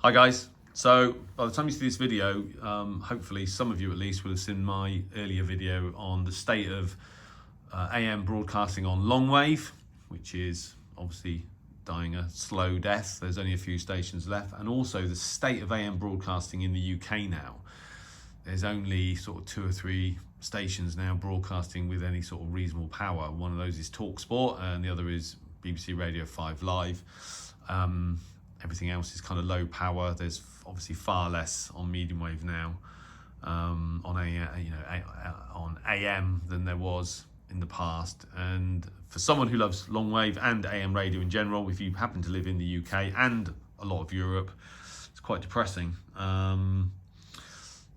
Hi guys, so by the time you see this video, hopefully some of you at least will have seen my earlier video on the state of AM broadcasting on long wave, which is obviously dying a slow death. There's only a few stations left, and also the state of AM broadcasting in the UK now. There's only sort of 2 or 3 stations now broadcasting with any sort of reasonable power. One of those is TalkSport and the other is BBC Radio 5 Live. Everything else is kind of low power. There's obviously far less on medium wave now on AM than there was in the past. And for someone who loves long wave and AM radio in general, if you happen to live in the UK and a lot of Europe, it's quite depressing.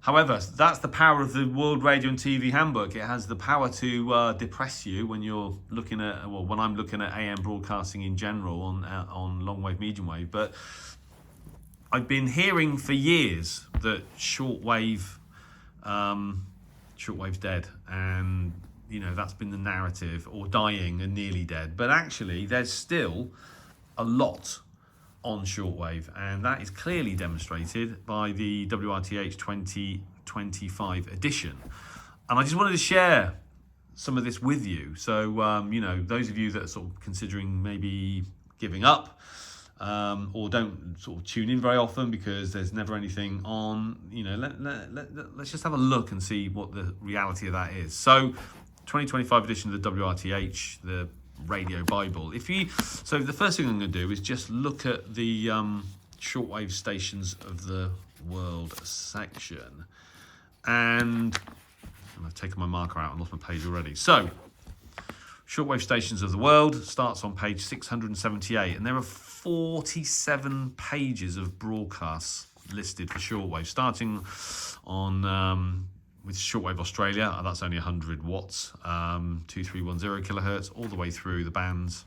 However, that's the power of the World Radio and TV Handbook. It has the power to depress you when you're looking at, well, when I'm looking at AM broadcasting in general on long wave, medium wave. But I've been hearing for years that shortwave's dead, and that's been the narrative, or dying and nearly dead. But actually, there's still a lot on shortwave, and that is clearly demonstrated by the WRTH 2025 edition. And I just wanted to share some of this with you. So, those of you that are sort of considering maybe giving up, or don't sort of tune in very often because there's never anything on, let's just have a look and see what the reality of that is. So, 2025 edition of the WRTH, the Radio Bible. So the first thing I'm going to do is just look at the shortwave stations of the world section, and I've taken my marker out and lost my page already. So shortwave stations of the world starts on page 678, and there are 47 pages of broadcasts listed for shortwave, starting on with shortwave Australia, that's only 100 watts, 2310 kilohertz, all the way through the bands.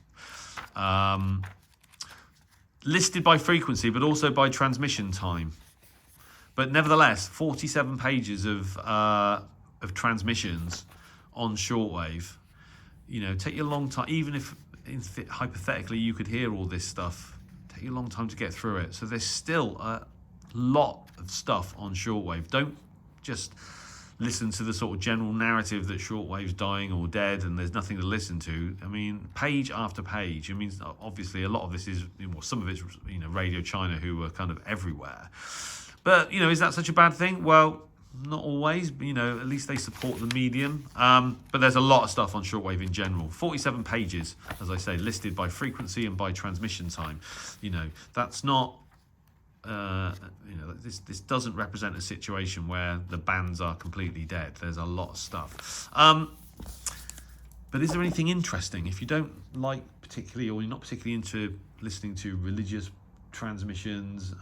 Listed by frequency, but also by transmission time. But nevertheless, 47 pages of transmissions on shortwave. Take you a long time, even if hypothetically you could hear all this stuff, take you a long time to get through it. So there's still a lot of stuff on shortwave. Don't just listen to the sort of general narrative that shortwave's dying or dead and there's nothing to listen to. I mean, page after page. I mean, obviously a lot of this is, some of it's, Radio China, who are kind of everywhere. But, is that such a bad thing? Well, not always. At least they support the medium. But there's a lot of stuff on shortwave in general. 47 pages, as I say, listed by frequency and by transmission time. That's not... this doesn't represent a situation where the bands are completely dead. There's a lot of stuff. But is there anything interesting? If you don't like particularly, or you're not particularly into listening to religious transmissions,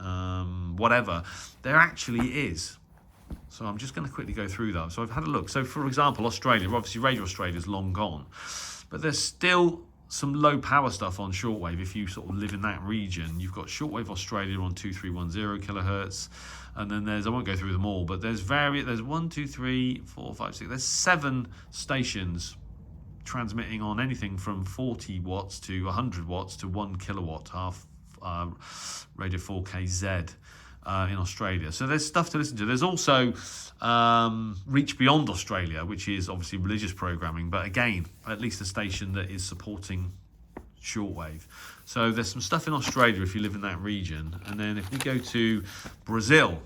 whatever, there actually is. So I'm just going to quickly go through that. So I've had a look. So for example, Australia, obviously Radio Australia is long gone, but there's still some low power stuff on shortwave. If you sort of live in that region, you've got shortwave Australia on 2310 kilohertz, and then I won't go through them all, but there's 1, 2, 3, 4, 5, 6, there's 7 stations transmitting on anything from 40 watts to 100 watts to 1 kilowatt, half Radio 4KZ in Australia. So there's stuff to listen to. There's also Reach Beyond Australia, which is obviously religious programming, but again, at least a station that is supporting shortwave. So there's some stuff in Australia if you live in that region. And then if we go to Brazil,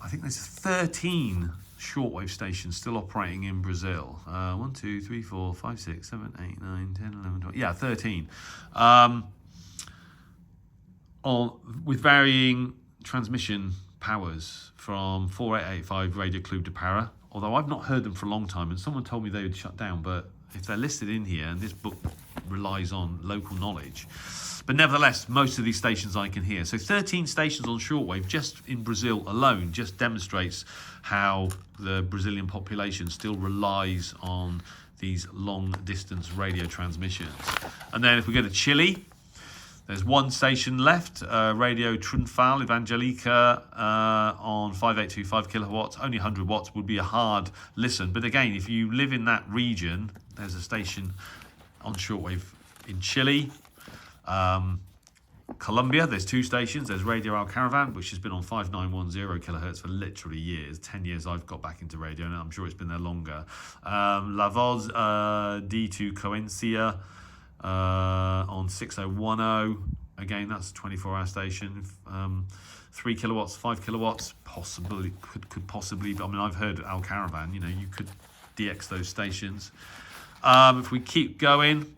I think there's 13 shortwave stations still operating in Brazil. 1, 2, 3, 4, 5, 6, 7, 8, 9, 10, 11, 12. Yeah, 13. With varying transmission powers from 4885 Radio Club de Para, although I've not heard them for a long time, and someone told me they would shut down, but if they're listed in here, and this book relies on local knowledge, but nevertheless, most of these stations I can hear. So 13 stations on shortwave just in Brazil alone just demonstrates how the Brazilian population still relies on these long distance radio transmissions. And then if we go to Chile, there's 1 station left, Radio Triunfal Evangelica on 5825 kilowatts. Only 100 watts would be a hard listen. But again, if you live in that region, there's a station on shortwave in Chile. Colombia, there's 2 stations. There's Radio Al Caravan, which has been on 5910 kilohertz for literally years. 10 years I've got back into radio, and I'm sure it's been there longer. La Voz D2 Coencia on 6010. Again, that's a 24-hour station. 3 kilowatts, 5 kilowatts, possibly could possibly. I mean, I've heard Al Caravan. You know, you could DX those stations. If we keep going,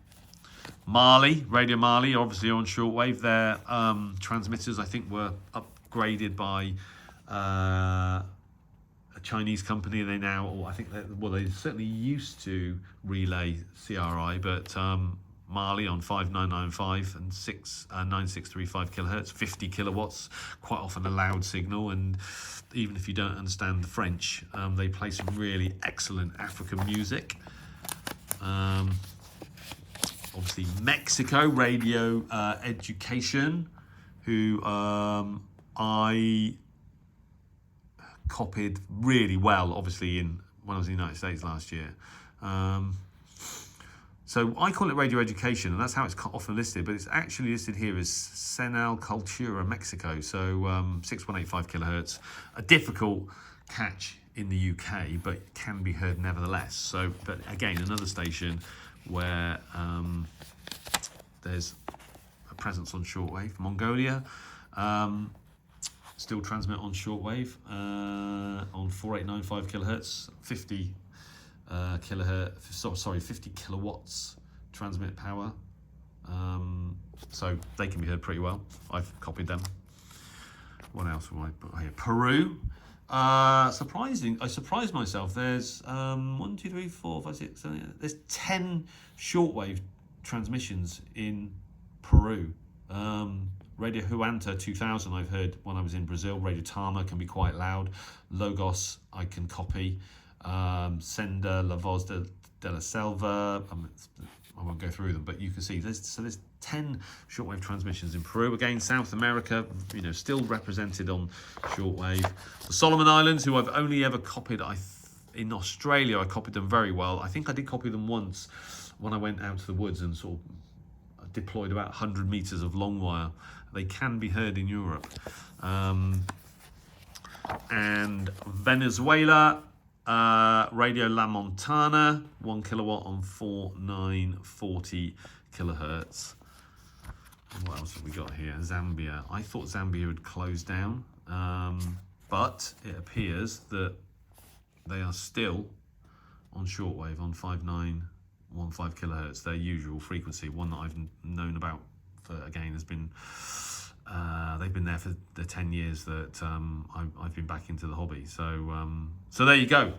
Mali, Radio Mali, obviously on shortwave. Their transmitters, I think, were upgraded by a Chinese company. They now, or I think, they certainly used to relay CRI, but Mali on 5995 and 9635 kilohertz, 50 kilowatts, quite often a loud signal. And even if you don't understand the French, they play some really excellent African music. Obviously Mexico, Radio Education, who I copied really well, obviously, when I was in the United States last year. So I call it Radio Education, and that's how it's often listed, but it's actually listed here as Señal Cultura Mexico, so 6185 kilohertz, a difficult catch in the UK, but can be heard nevertheless. So, but again, another station where there's a presence on shortwave. Mongolia still transmit on shortwave on 4895 kilohertz, 50 50 kilowatts transmit power. So they can be heard pretty well. I've copied them. What else have I put here? Peru. Surprising. I surprised myself. There's 1, 2, 3, 4, 5, 6, 7, 8. There's 10 shortwave transmissions in Peru. Radio Huanta 2000 I've heard when I was in Brazil. Radio Tama can be quite loud. Logos I can copy. Senda, La Voz de la Selva. I won't go through them, but you can see there's 10 shortwave transmissions in Peru. Again, South America, you know, still represented on shortwave. The Solomon Islands, who I've only ever copied, in Australia, I copied them very well. I think I did copy them once when I went out to the woods and sort of deployed about 100 meters of long wire. They can be heard in Europe. And Venezuela, Radio La Montana, 1 kilowatt on 4940 kilohertz. What else have we got here? Zambia. I thought Zambia had closed down, but it appears that they are still on shortwave on 5915 kilohertz, their usual frequency, one that I've known about for, again, has been they've been there for the 10 years that I've been back into the hobby. So there you go.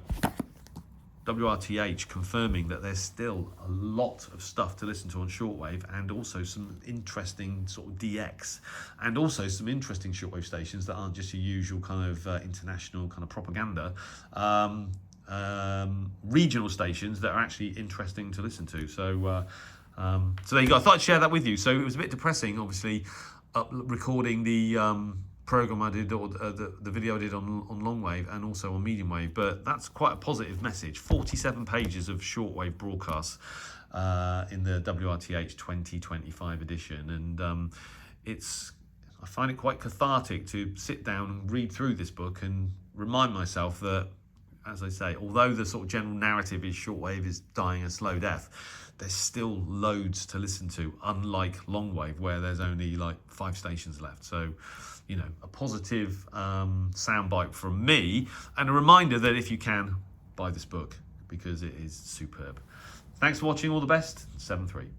WRTH confirming that there's still a lot of stuff to listen to on shortwave, and also some interesting sort of DX, and also some interesting shortwave stations that aren't just your usual kind of international kind of propaganda. Regional stations that are actually interesting to listen to. So there you go. I thought I'd share that with you. So it was a bit depressing, obviously, recording the program I did, or the video I did on longwave and also on medium wave, but that's quite a positive message. 47 pages of shortwave broadcasts in the WRTH 2025 edition, and I find it quite cathartic to sit down and read through this book and remind myself that, as I say, although the sort of general narrative is shortwave is dying a slow death, there's still loads to listen to, unlike longwave, where there's only like 5 stations left. So, you know, a positive soundbite from me, and a reminder that if you can, buy this book, because it is superb. Thanks for watching. All the best. 7-3.